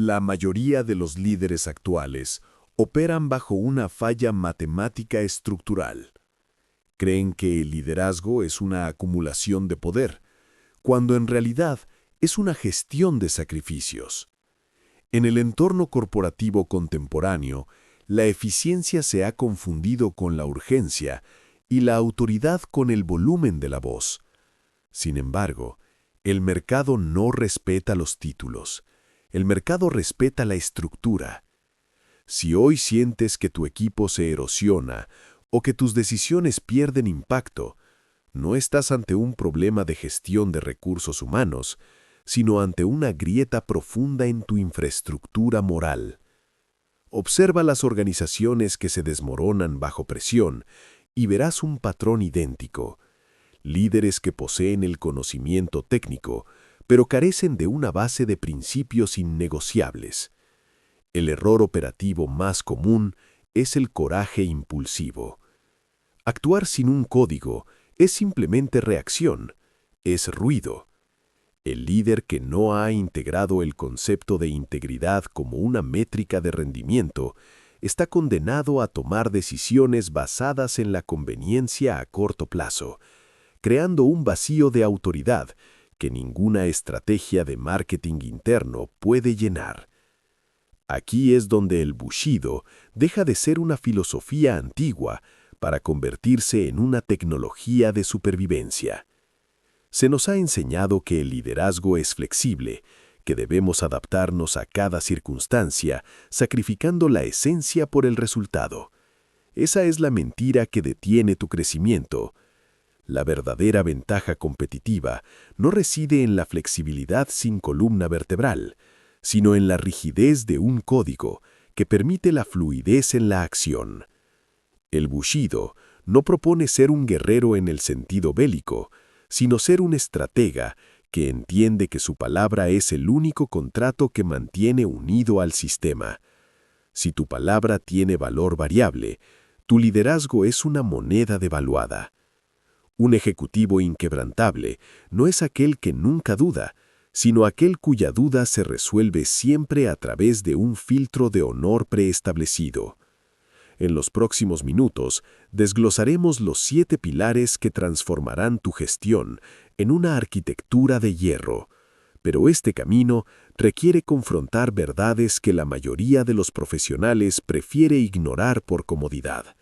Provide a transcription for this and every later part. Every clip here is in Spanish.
La mayoría de los líderes actuales operan bajo una falla matemática estructural. Creen que el liderazgo es una acumulación de poder, cuando en realidad es una gestión de sacrificios. En el entorno corporativo contemporáneo, la eficiencia se ha confundido con la urgencia y la autoridad con el volumen de la voz. Sin embargo, el mercado no respeta los títulos. El mercado respeta la estructura. Si hoy sientes que tu equipo se erosiona o que tus decisiones pierden impacto, no estás ante un problema de gestión de recursos humanos, sino ante una grieta profunda en tu infraestructura moral. Observa las organizaciones que se desmoronan bajo presión y verás un patrón idéntico. Líderes que poseen el conocimiento técnico, pero carecen de una base de principios innegociables. El error operativo más común es el coraje impulsivo. Actuar sin un código es simplemente reacción, es ruido. El líder que no ha integrado el concepto de integridad como una métrica de rendimiento está condenado a tomar decisiones basadas en la conveniencia a corto plazo, creando un vacío de autoridad que ninguna estrategia de marketing interno puede llenar. Aquí es donde el Bushido deja de ser una filosofía antigua para convertirse en una tecnología de supervivencia. Se nos ha enseñado que el liderazgo es flexible, que debemos adaptarnos a cada circunstancia, sacrificando la esencia por el resultado. Esa es la mentira que detiene tu crecimiento. La verdadera ventaja competitiva no reside en la flexibilidad sin columna vertebral, sino en la rigidez de un código que permite la fluidez en la acción. El Bushido no propone ser un guerrero en el sentido bélico, sino ser un estratega que entiende que su palabra es el único contrato que mantiene unido al sistema. Si tu palabra tiene valor variable, tu liderazgo es una moneda devaluada. Un ejecutivo inquebrantable no es aquel que nunca duda, sino aquel cuya duda se resuelve siempre a través de un filtro de honor preestablecido. En los próximos minutos, desglosaremos los 7 pilares que transformarán tu gestión en una arquitectura de hierro. Pero este camino requiere confrontar verdades que la mayoría de los profesionales prefiere ignorar por comodidad.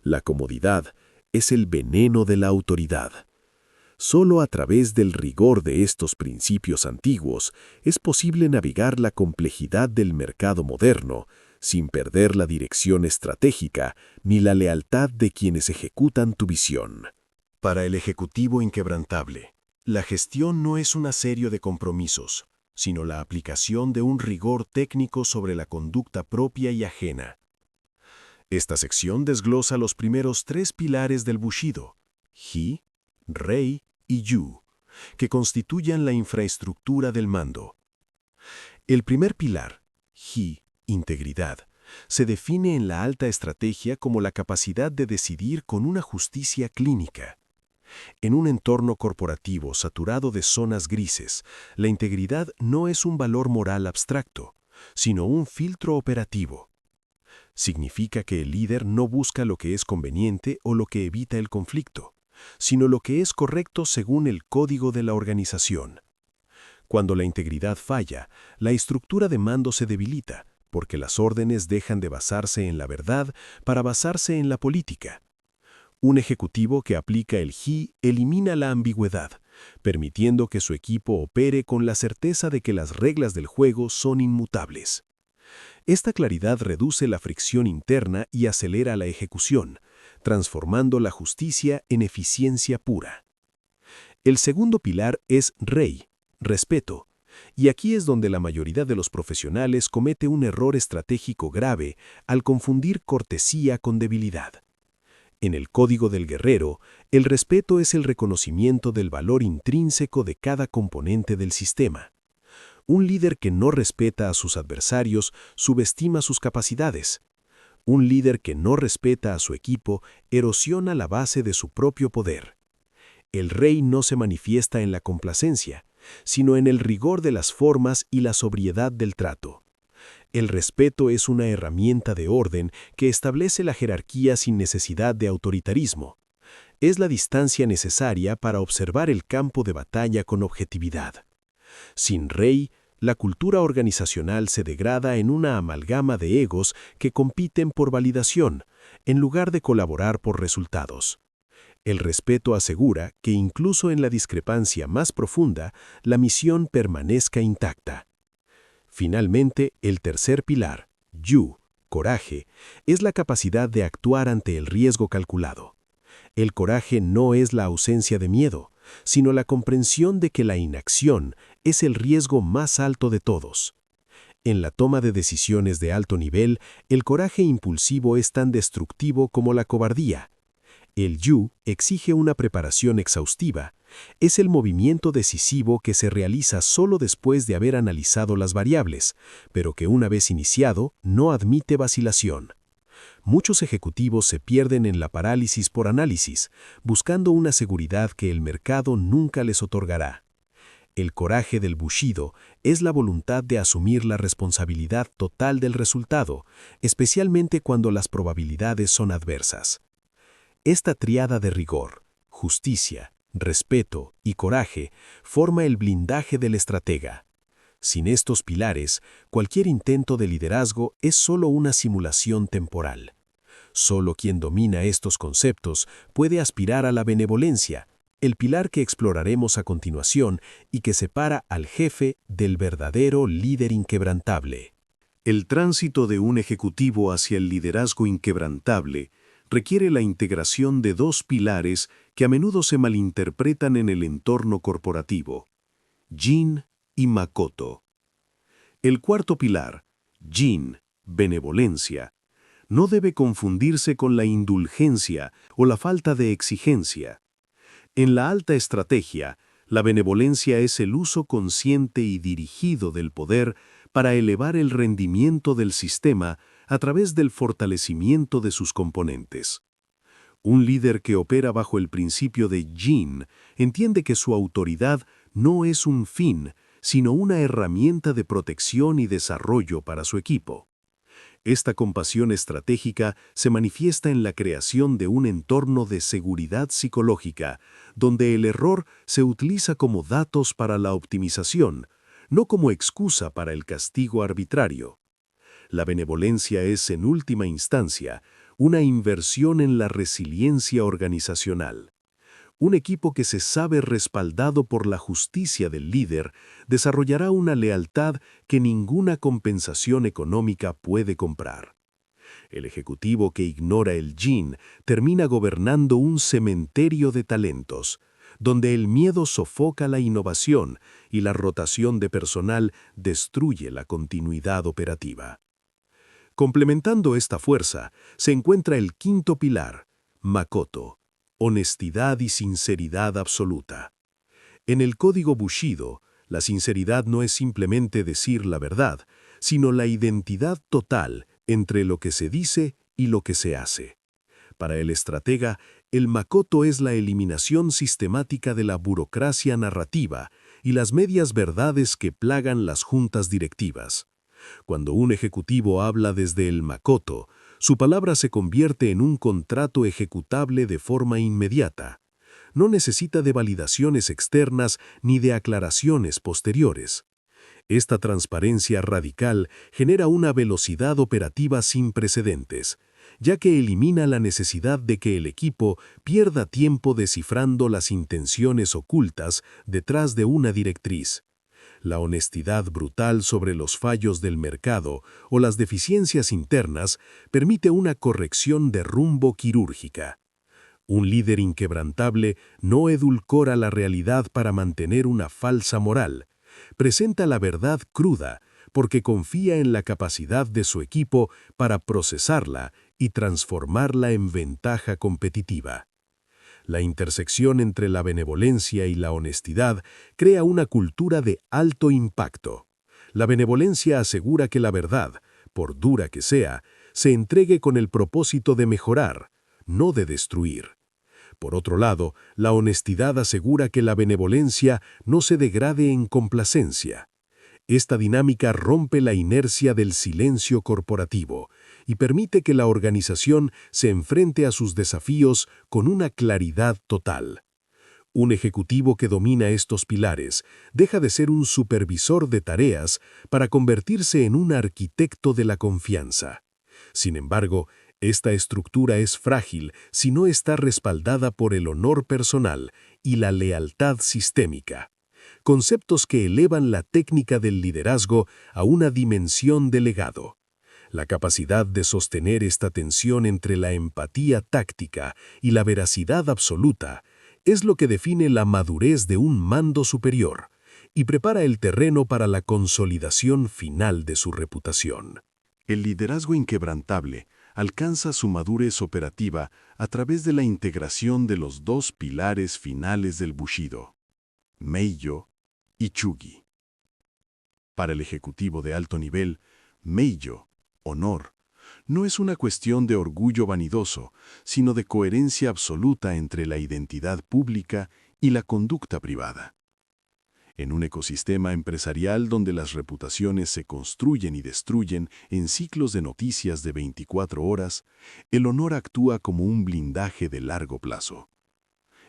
La comodidad es el veneno de la autoridad. Solo a través del rigor de estos principios antiguos es posible navegar la complejidad del mercado moderno, sin perder la dirección estratégica ni la lealtad de quienes ejecutan tu visión. Para el ejecutivo inquebrantable, la gestión no es una serie de compromisos, sino la aplicación de un rigor técnico sobre la conducta propia y ajena. Esta sección desglosa los primeros 3 pilares del Bushido, Hi, Rei y Yu, que constituyen la infraestructura del mando. El primer pilar, Hi, integridad, se define en la alta estrategia como la capacidad de decidir con una justicia clínica. En un entorno corporativo saturado de zonas grises, la integridad no es un valor moral abstracto, sino un filtro operativo. Significa que el líder no busca lo que es conveniente o lo que evita el conflicto, sino lo que es correcto según el código de la organización. Cuando la integridad falla, la estructura de mando se debilita, porque las órdenes dejan de basarse en la verdad para basarse en la política. Un ejecutivo que aplica el Hi elimina la ambigüedad, permitiendo que su equipo opere con la certeza de que las reglas del juego son inmutables. Esta claridad reduce la fricción interna y acelera la ejecución, transformando la justicia en eficiencia pura. El segundo pilar es Rei, respeto, y aquí es donde la mayoría de los profesionales comete un error estratégico grave al confundir cortesía con debilidad. En el código del guerrero, el respeto es el reconocimiento del valor intrínseco de cada componente del sistema. Un líder que no respeta a sus adversarios subestima sus capacidades. Un líder que no respeta a su equipo erosiona la base de su propio poder. El rey no se manifiesta en la complacencia, sino en el rigor de las formas y la sobriedad del trato. El respeto es una herramienta de orden que establece la jerarquía sin necesidad de autoritarismo. Es la distancia necesaria para observar el campo de batalla con objetividad. Sin rey, la cultura organizacional se degrada en una amalgama de egos que compiten por validación, en lugar de colaborar por resultados. El respeto asegura que incluso en la discrepancia más profunda, la misión permanezca intacta. Finalmente, el tercer pilar, yu, coraje, es la capacidad de actuar ante el riesgo calculado. El coraje no es la ausencia de miedo, sino la comprensión de que la inacción es el riesgo más alto de todos. En la toma de decisiones de alto nivel, el coraje impulsivo es tan destructivo como la cobardía. El yu exige una preparación exhaustiva. Es el movimiento decisivo que se realiza solo después de haber analizado las variables, pero que una vez iniciado no admite vacilación. Muchos ejecutivos se pierden en la parálisis por análisis, buscando una seguridad que el mercado nunca les otorgará. El coraje del bushido es la voluntad de asumir la responsabilidad total del resultado, especialmente cuando las probabilidades son adversas. Esta tríada de rigor, justicia, respeto y coraje forma el blindaje del estratega. Sin estos pilares, cualquier intento de liderazgo es solo una simulación temporal. Solo quien domina estos conceptos puede aspirar a la benevolencia, el pilar que exploraremos a continuación y que separa al jefe del verdadero líder inquebrantable. El tránsito de un ejecutivo hacia el liderazgo inquebrantable requiere la integración de dos pilares que a menudo se malinterpretan en el entorno corporativo: Jin y Makoto. El cuarto pilar, Jin, benevolencia, no debe confundirse con la indulgencia o la falta de exigencia. En la alta estrategia, la benevolencia es el uso consciente y dirigido del poder para elevar el rendimiento del sistema a través del fortalecimiento de sus componentes. Un líder que opera bajo el principio de Jin entiende que su autoridad no es un fin, sino una herramienta de protección y desarrollo para su equipo. Esta compasión estratégica se manifiesta en la creación de un entorno de seguridad psicológica, donde el error se utiliza como datos para la optimización, no como excusa para el castigo arbitrario. La benevolencia es, en última instancia, una inversión en la resiliencia organizacional. Un equipo que se sabe respaldado por la justicia del líder desarrollará una lealtad que ninguna compensación económica puede comprar. El ejecutivo que ignora el Jin termina gobernando un cementerio de talentos, donde el miedo sofoca la innovación y la rotación de personal destruye la continuidad operativa. Complementando esta fuerza, se encuentra el quinto pilar, Makoto, honestidad y sinceridad absoluta. En el código Bushido, la sinceridad no es simplemente decir la verdad, sino la identidad total entre lo que se dice y lo que se hace. Para el estratega, el Makoto es la eliminación sistemática de la burocracia narrativa y las medias verdades que plagan las juntas directivas. Cuando un ejecutivo habla desde el Makoto, su palabra se convierte en un contrato ejecutable de forma inmediata. No necesita de validaciones externas ni de aclaraciones posteriores. Esta transparencia radical genera una velocidad operativa sin precedentes, ya que elimina la necesidad de que el equipo pierda tiempo descifrando las intenciones ocultas detrás de una directriz. La honestidad brutal sobre los fallos del mercado o las deficiencias internas permite una corrección de rumbo quirúrgica. Un líder inquebrantable no edulcora la realidad para mantener una falsa moral. Presenta la verdad cruda porque confía en la capacidad de su equipo para procesarla y transformarla en ventaja competitiva. La intersección entre la benevolencia y la honestidad crea una cultura de alto impacto. La benevolencia asegura que la verdad, por dura que sea, se entregue con el propósito de mejorar, no de destruir. Por otro lado, la honestidad asegura que la benevolencia no se degrade en complacencia. Esta dinámica rompe la inercia del silencio corporativo y permite que la organización se enfrente a sus desafíos con una claridad total. Un ejecutivo que domina estos pilares deja de ser un supervisor de tareas para convertirse en un arquitecto de la confianza. Sin embargo, esta estructura es frágil si no está respaldada por el honor personal y la lealtad sistémica, conceptos que elevan la técnica del liderazgo a una dimensión de legado. La capacidad de sostener esta tensión entre la empatía táctica y la veracidad absoluta es lo que define la madurez de un mando superior y prepara el terreno para la consolidación final de su reputación. El liderazgo inquebrantable alcanza su madurez operativa a través de la integración de los dos pilares finales del Bushido, Meiyo y Chugi. Para el ejecutivo de alto nivel, Meiyo, honor, no es una cuestión de orgullo vanidoso, sino de coherencia absoluta entre la identidad pública y la conducta privada. En un ecosistema empresarial donde las reputaciones se construyen y destruyen en ciclos de noticias de 24 horas, el honor actúa como un blindaje de largo plazo.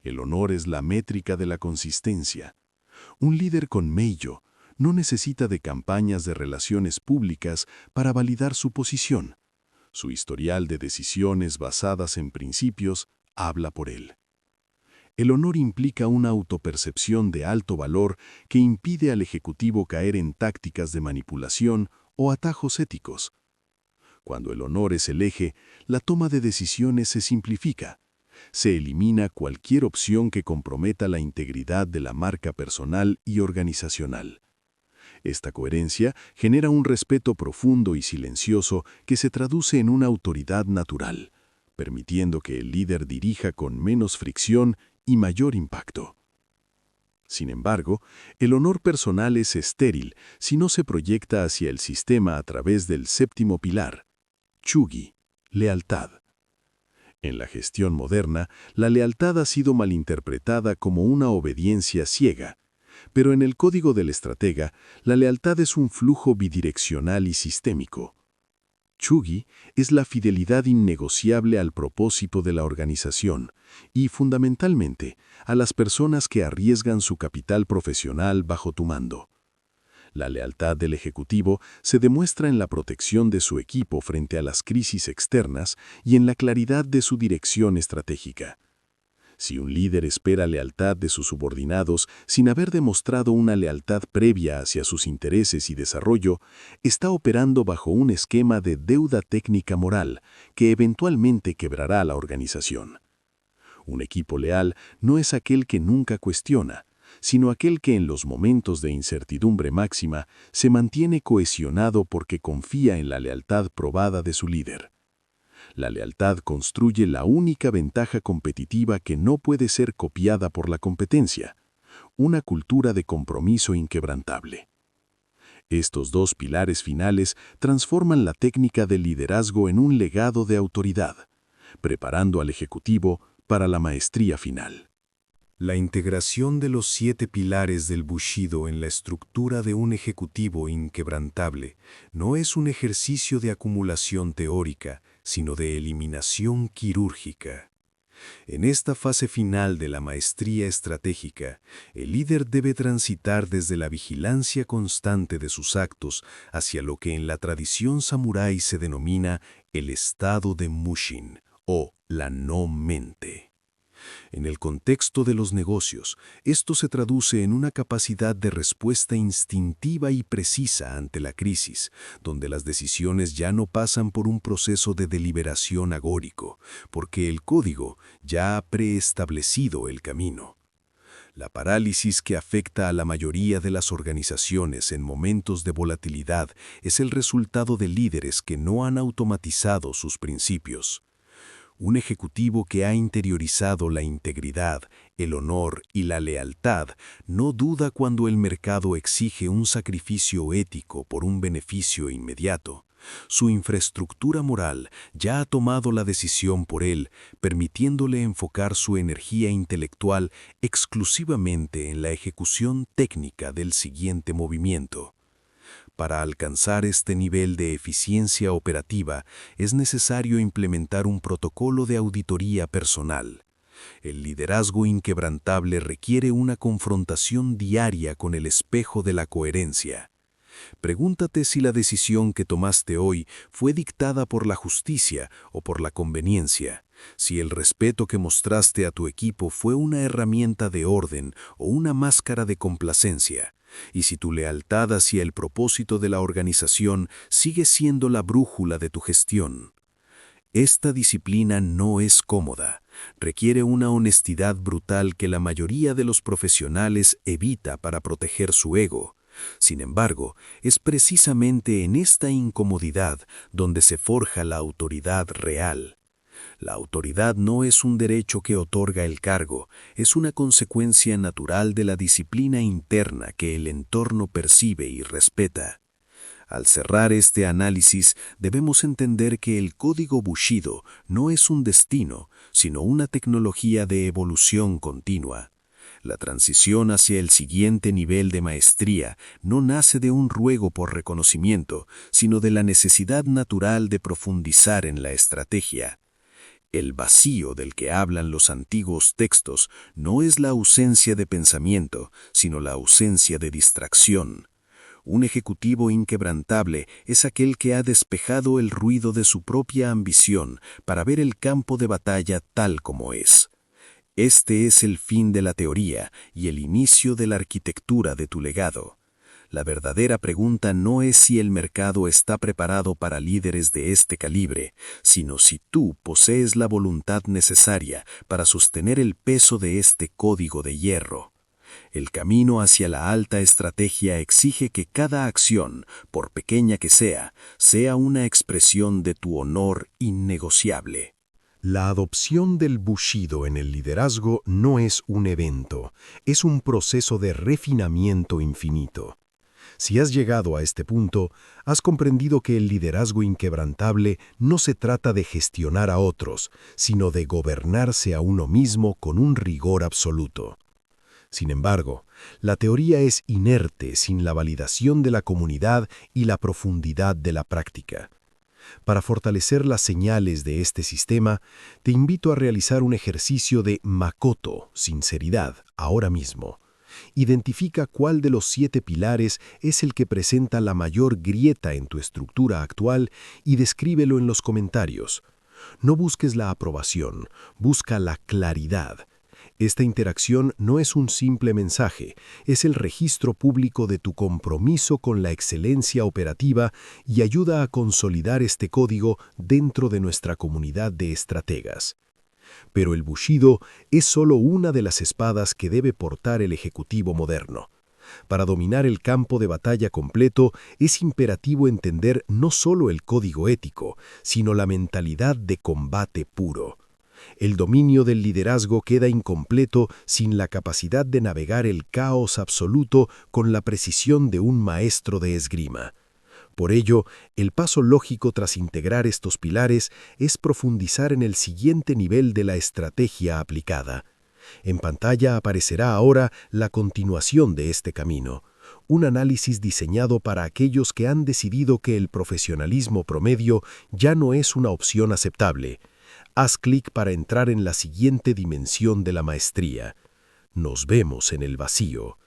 El honor es la métrica de la consistencia. Un líder con Meiyo no necesita de campañas de relaciones públicas para validar su posición. Su historial de decisiones basadas en principios habla por él. El honor implica una autopercepción de alto valor que impide al ejecutivo caer en tácticas de manipulación o atajos éticos. Cuando el honor es el eje, la toma de decisiones se simplifica. Se elimina cualquier opción que comprometa la integridad de la marca personal y organizacional. Esta coherencia genera un respeto profundo y silencioso que se traduce en una autoridad natural, permitiendo que el líder dirija con menos fricción y mayor impacto. Sin embargo, el honor personal es estéril si no se proyecta hacia el sistema a través del séptimo pilar, Chugi, lealtad. En la gestión moderna, la lealtad ha sido malinterpretada como una obediencia ciega, pero en el código del estratega, la lealtad es un flujo bidireccional y sistémico. Chugi es la fidelidad innegociable al propósito de la organización y, fundamentalmente, a las personas que arriesgan su capital profesional bajo tu mando. La lealtad del ejecutivo se demuestra en la protección de su equipo frente a las crisis externas y en la claridad de su dirección estratégica. Si un líder espera lealtad de sus subordinados sin haber demostrado una lealtad previa hacia sus intereses y desarrollo, está operando bajo un esquema de deuda técnica moral que eventualmente quebrará la organización. Un equipo leal no es aquel que nunca cuestiona, sino aquel que en los momentos de incertidumbre máxima se mantiene cohesionado porque confía en la lealtad probada de su líder. La lealtad construye la única ventaja competitiva que no puede ser copiada por la competencia, una cultura de compromiso inquebrantable. Estos dos pilares finales transforman la técnica del liderazgo en un legado de autoridad, preparando al ejecutivo para la maestría final. La integración de los 7 pilares del Bushido en la estructura de un ejecutivo inquebrantable no es un ejercicio de acumulación teórica, sino de eliminación quirúrgica. En esta fase final de la maestría estratégica, el líder debe transitar desde la vigilancia constante de sus actos hacia lo que en la tradición samurái se denomina el estado de Mushin, o la no mente. En el contexto de los negocios, esto se traduce en una capacidad de respuesta instintiva y precisa ante la crisis, donde las decisiones ya no pasan por un proceso de deliberación agórico, porque el código ya ha preestablecido el camino. La parálisis que afecta a la mayoría de las organizaciones en momentos de volatilidad es el resultado de líderes que no han automatizado sus principios. Un ejecutivo que ha interiorizado la integridad, el honor y la lealtad no duda cuando el mercado exige un sacrificio ético por un beneficio inmediato, Su infraestructura moral ya ha tomado la decisión por él, permitiéndole enfocar su energía intelectual exclusivamente en la ejecución técnica del siguiente movimiento. Para alcanzar este nivel de eficiencia operativa, es necesario implementar un protocolo de auditoría personal. El liderazgo inquebrantable requiere una confrontación diaria con el espejo de la coherencia. Pregúntate si la decisión que tomaste hoy fue dictada por la justicia o por la conveniencia, si el respeto que mostraste a tu equipo fue una herramienta de orden o una máscara de complacencia, y si tu lealtad hacia el propósito de la organización sigue siendo la brújula de tu gestión. Esta disciplina no es cómoda, requiere una honestidad brutal que la mayoría de los profesionales evita para proteger su ego. Sin embargo, es precisamente en esta incomodidad donde se forja la autoridad real. La autoridad no es un derecho que otorga el cargo, es una consecuencia natural de la disciplina interna que el entorno percibe y respeta. Al cerrar este análisis, debemos entender que el código Bushido no es un destino, sino una tecnología de evolución continua. La transición hacia el siguiente nivel de maestría no nace de un ruego por reconocimiento, sino de la necesidad natural de profundizar en la estrategia. El vacío del que hablan los antiguos textos no es la ausencia de pensamiento, sino la ausencia de distracción. Un ejecutivo inquebrantable es aquel que ha despejado el ruido de su propia ambición para ver el campo de batalla tal como es. Este es el fin de la teoría y el inicio de la arquitectura de tu legado. La verdadera pregunta no es si el mercado está preparado para líderes de este calibre, sino si tú posees la voluntad necesaria para sostener el peso de este código de hierro. El camino hacia la alta estrategia exige que cada acción, por pequeña que sea una expresión de tu honor innegociable. La adopción del Bushido en el liderazgo no es un evento, es un proceso de refinamiento infinito. Si has llegado a este punto, has comprendido que el liderazgo inquebrantable no se trata de gestionar a otros, sino de gobernarse a uno mismo con un rigor absoluto. Sin embargo, la teoría es inerte sin la validación de la comunidad y la profundidad de la práctica. Para fortalecer las señales de este sistema, te invito a realizar un ejercicio de Makoto, sinceridad, ahora mismo. Identifica cuál de los 7 pilares es el que presenta la mayor grieta en tu estructura actual y descríbelo en los comentarios. No busques la aprobación, busca la claridad. Esta interacción no es un simple mensaje, es el registro público de tu compromiso con la excelencia operativa y ayuda a consolidar este código dentro de nuestra comunidad de estrategas. Pero el Bushido es solo una de las espadas que debe portar el ejecutivo moderno. Para dominar el campo de batalla completo, es imperativo entender no solo el código ético, sino la mentalidad de combate puro. El dominio del liderazgo queda incompleto sin la capacidad de navegar el caos absoluto con la precisión de un maestro de esgrima. Por ello, el paso lógico tras integrar estos pilares es profundizar en el siguiente nivel de la estrategia aplicada. En pantalla aparecerá ahora la continuación de este camino, un análisis diseñado para aquellos que han decidido que el profesionalismo promedio ya no es una opción aceptable. Haz clic para entrar en la siguiente dimensión de la maestría. Nos vemos en el vacío.